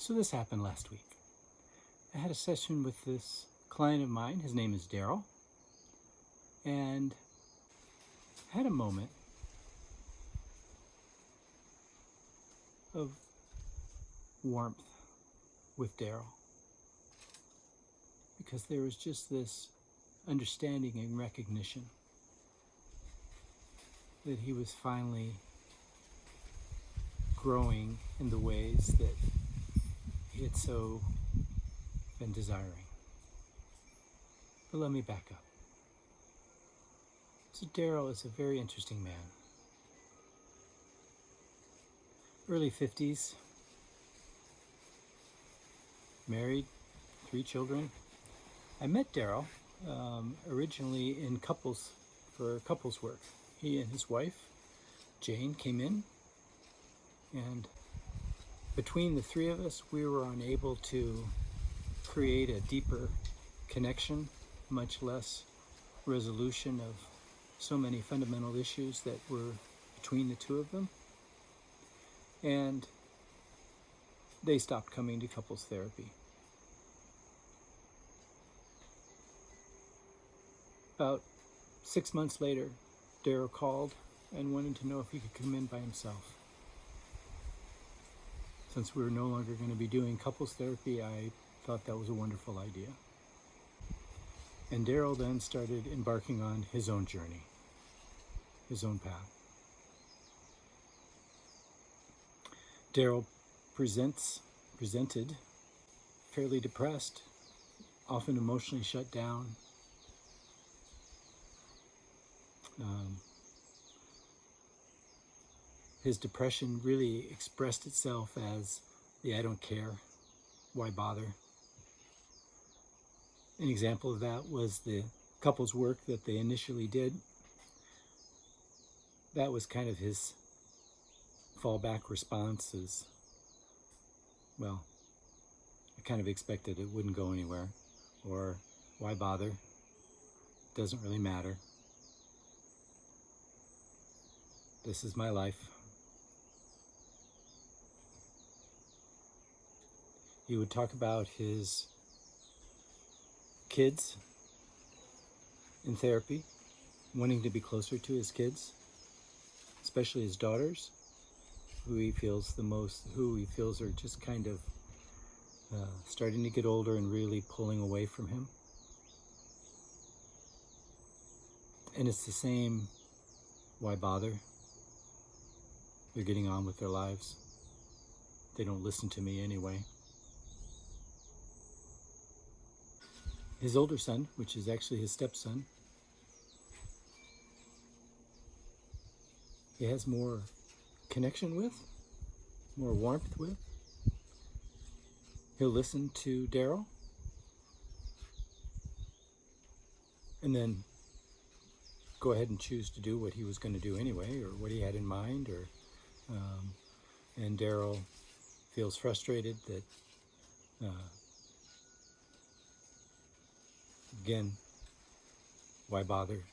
So this happened last week. I had a session with this client of mine. His name is Daryl. And I had a moment of warmth with Daryl, because there was just this understanding and recognition that he was finally growing in the ways that he had so been desiring. But let me back up. So Daryl is a very interesting man. Early 50s, married, 3 children. I met Daryl originally in couples work. He and his wife, Jane, came in, and between the 3 of us, we were unable to create a deeper connection, much less resolution of so many fundamental issues that were between the 2 of them. And they stopped coming to couples therapy. About 6 months later, Daryl called and wanted to know if he could come in by himself. Since we were no longer going to be doing couples therapy, I thought that was a wonderful idea. And Daryl then started embarking on his own journey, his own path. Daryl presented fairly depressed, often emotionally shut down. His depression really expressed itself as the "I don't care, why bother?" An example of that was the couples work that they initially did. That was kind of his fallback response is, well, I kind of expected it wouldn't go anywhere, or why bother? Doesn't really matter. This is my life. He would talk about his kids in therapy, wanting to be closer to his kids, especially his daughters, who he feels are just kind of starting to get older and really pulling away from him. And it's the same, why bother? They're getting on with their lives. They don't listen to me anyway. His older son, which is actually his stepson, he has more connection with, more warmth with. He'll listen to Daryl and then go ahead and choose to do what he was going to do anyway, or what he had in mind, and Daryl feels frustrated that again, why bother?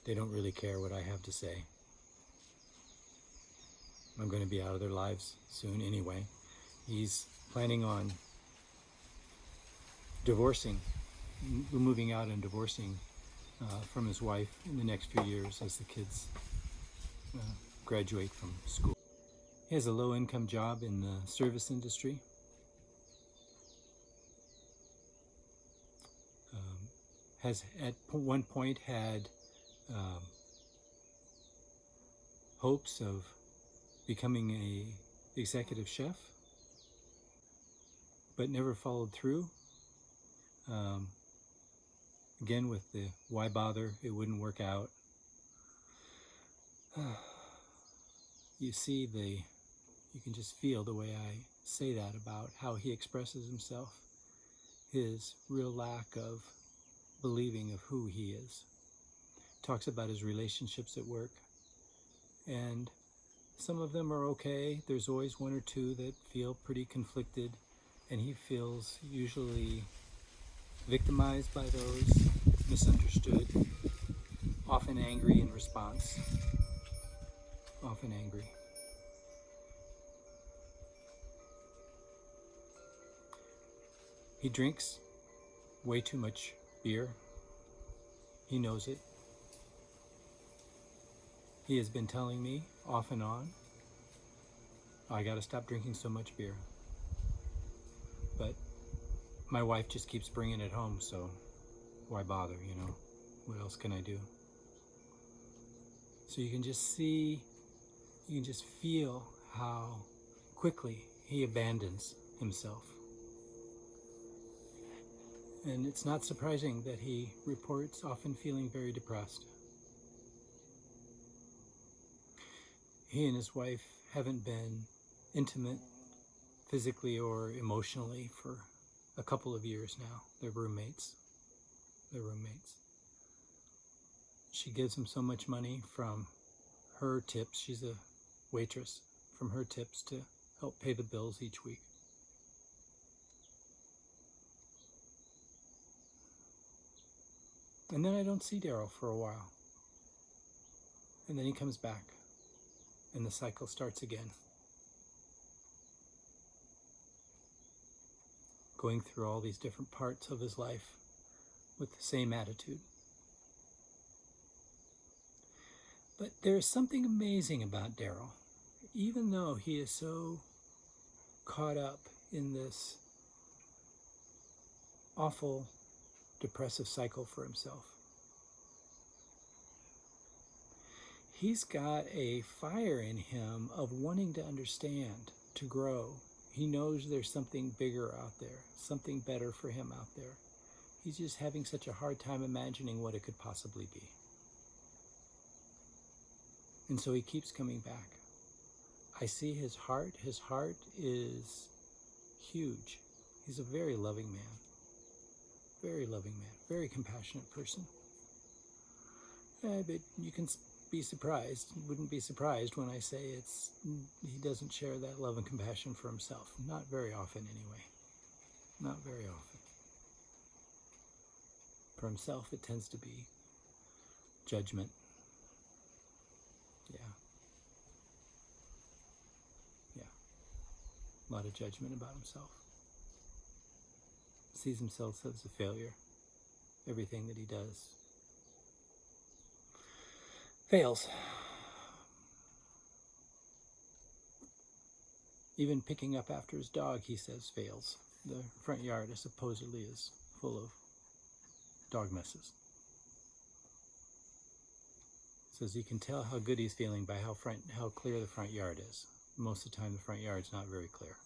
They don't really care what I have to say. I'm going to be out of their lives soon anyway. He's planning on moving out and divorcing from his wife in the next few years as the kids graduate from school. He has a low-income job in the service industry. Has at one point had hopes of becoming an executive chef, but never followed through. Again, with the why bother, it wouldn't work out. You can just feel the way I say that about how he expresses himself, his real lack of believing of who he is. Talks about his relationships at work, and some of them are okay. There's always 1 or 2 that feel pretty conflicted, and he feels usually victimized by those, misunderstood, often angry in response, often angry. He drinks way too much beer. He knows it. He has been telling me off and on, I gotta stop drinking so much beer. But my wife just keeps bringing it home, so why bother, you know? What else can I do? So you can just feel how quickly he abandons himself. And it's not surprising that he reports often feeling very depressed. He and his wife haven't been intimate physically or emotionally for a couple of years now. They're roommates. She gives him so much money from her tips. She's a waitress, from her tips to help pay the bills each week. And then I don't see Daryl for a while. And then he comes back, and the cycle starts again. Going through all these different parts of his life with the same attitude. But there is something amazing about Daryl. Even though he is so caught up in this awful, depressive cycle for himself, he's got a fire in him of wanting to understand, to grow. He knows there's something bigger out there, something better for him out there. He's just having such a hard time imagining what it could possibly be. And so he keeps coming back. I see his heart. His heart is huge. He's a very loving man. Very loving man. Very compassionate person. But you can be surprised, wouldn't be surprised when I say he doesn't share that love and compassion for himself. Not very often anyway. Not very often. For himself, it tends to be judgment. A lot of judgment about himself. Sees himself as a failure. Everything that he does fails. Even picking up after his dog, he says, fails. The front yard supposedly is full of dog messes. Says you can tell how good he's feeling by how clear the front yard is. Most of the time the front yard's not very clear.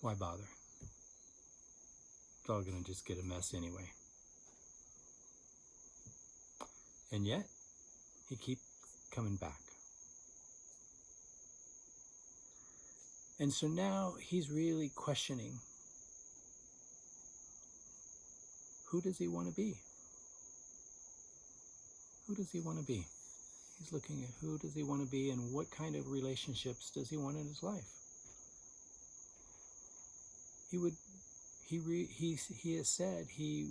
Why bother? It's all gonna just get a mess anyway. And yet, he keeps coming back. And so now he's really questioning, who does he want to be? Who does he want to be? He's looking at who does he want to be and what kind of relationships does he want in his life. He has said he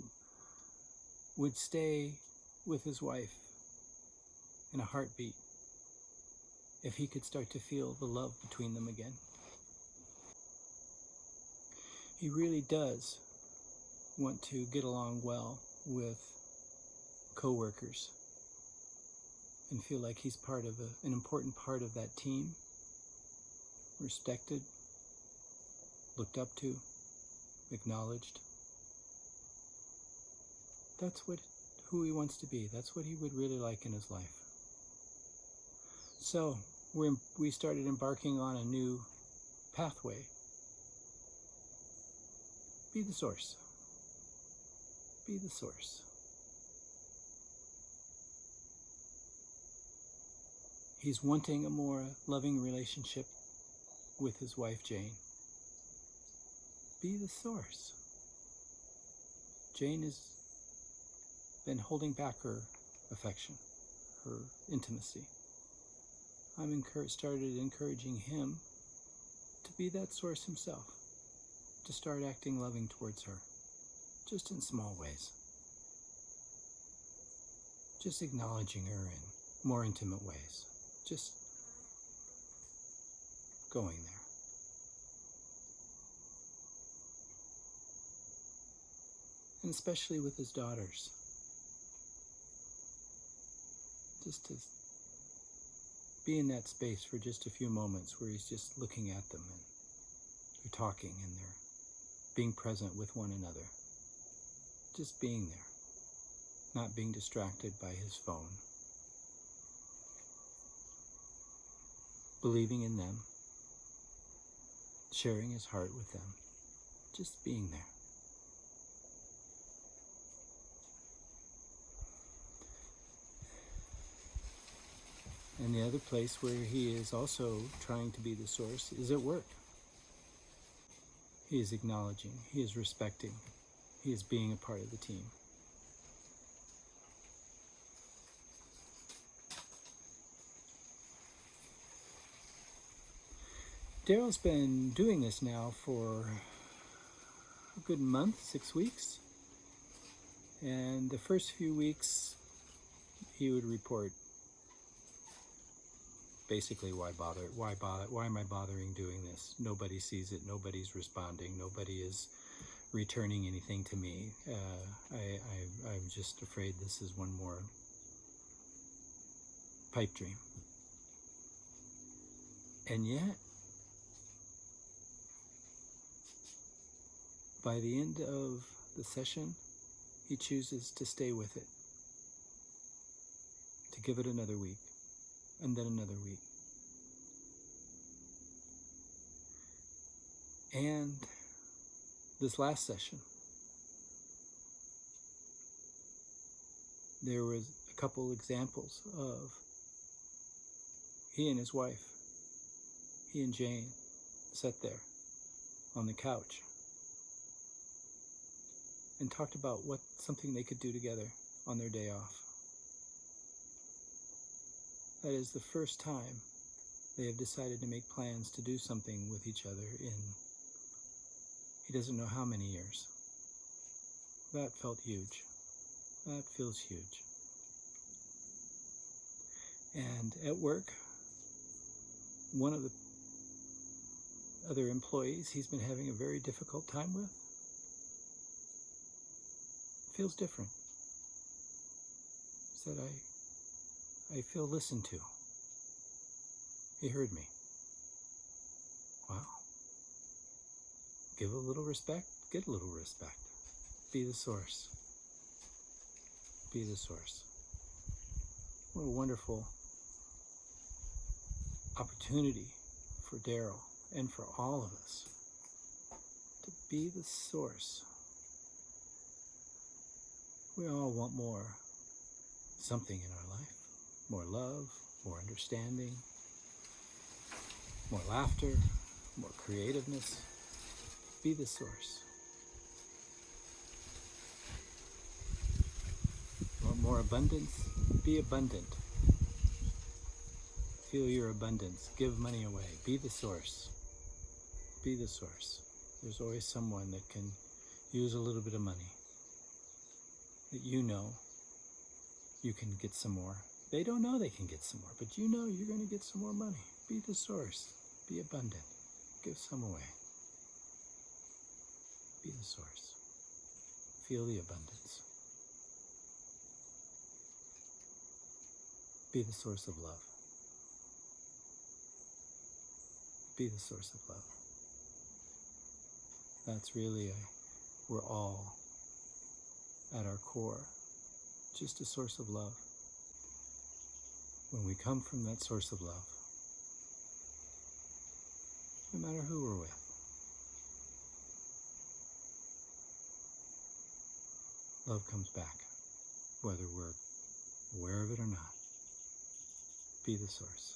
would stay with his wife in a heartbeat if he could start to feel the love between them again. He really does want to get along well with coworkers and feel like he's part of an important part of that team, respected, looked up to, acknowledged. That's who he wants to be. That's what he would really like in his life. So we started embarking on a new pathway. Be the source. Be the source. He's wanting a more loving relationship with his wife, Jane. Be the source. Jane has been holding back her affection, her intimacy. I'm started encouraging him to be that source himself, to start acting loving towards her, just in small ways. Just acknowledging her in more intimate ways. Just going there. and especially with his daughters. Just to be in that space for just a few moments where he's just looking at them and they're talking and they're being present with one another. Just being there, not being distracted by his phone. Believing in them, sharing his heart with them, just being there. And the other place where he is also trying to be the source is at work. He is acknowledging, he is respecting, he is being a part of the team. Daryl's been doing this now for a good month, 6 weeks. And the first few weeks, he would report basically, why am I bothering doing this? Nobody sees it, nobody's responding, nobody is returning anything to me. I'm just afraid this is one more pipe dream. And yet, by the end of the session, he chooses to stay with it, to give it another week, and then another week. And this last session, there was a couple examples of he and his wife, he and Jane, sat there on the couch and talked about something they could do together on their day off. That is the first time they have decided to make plans to do something with each other in, he doesn't know how many years. That felt huge. That feels huge. And at work, one of the other employees he's been having a very difficult time with feels different. Said, I feel listened to. He heard me. Wow. Give a little respect, get a little respect. Be the source. Be the source. What a wonderful opportunity for Daryl and for all of us to be the source. We all want more, something in our life. More love, more understanding, more laughter, more creativeness. Be the source. Want more abundance? Be abundant. Feel your abundance. Give money away. Be the source. Be the source. There's always someone that can use a little bit of money. That you know you can get some more. They don't know they can get some more, but you know you're going to get some more money. Be the source. Be abundant. Give some away. Be the source. Feel the abundance. Be the source of love. Be the source of love. That's really we're all at our core just a source of love. When we come from that source of love, no matter who we're with, love comes back, whether we're aware of it or not. Be the source.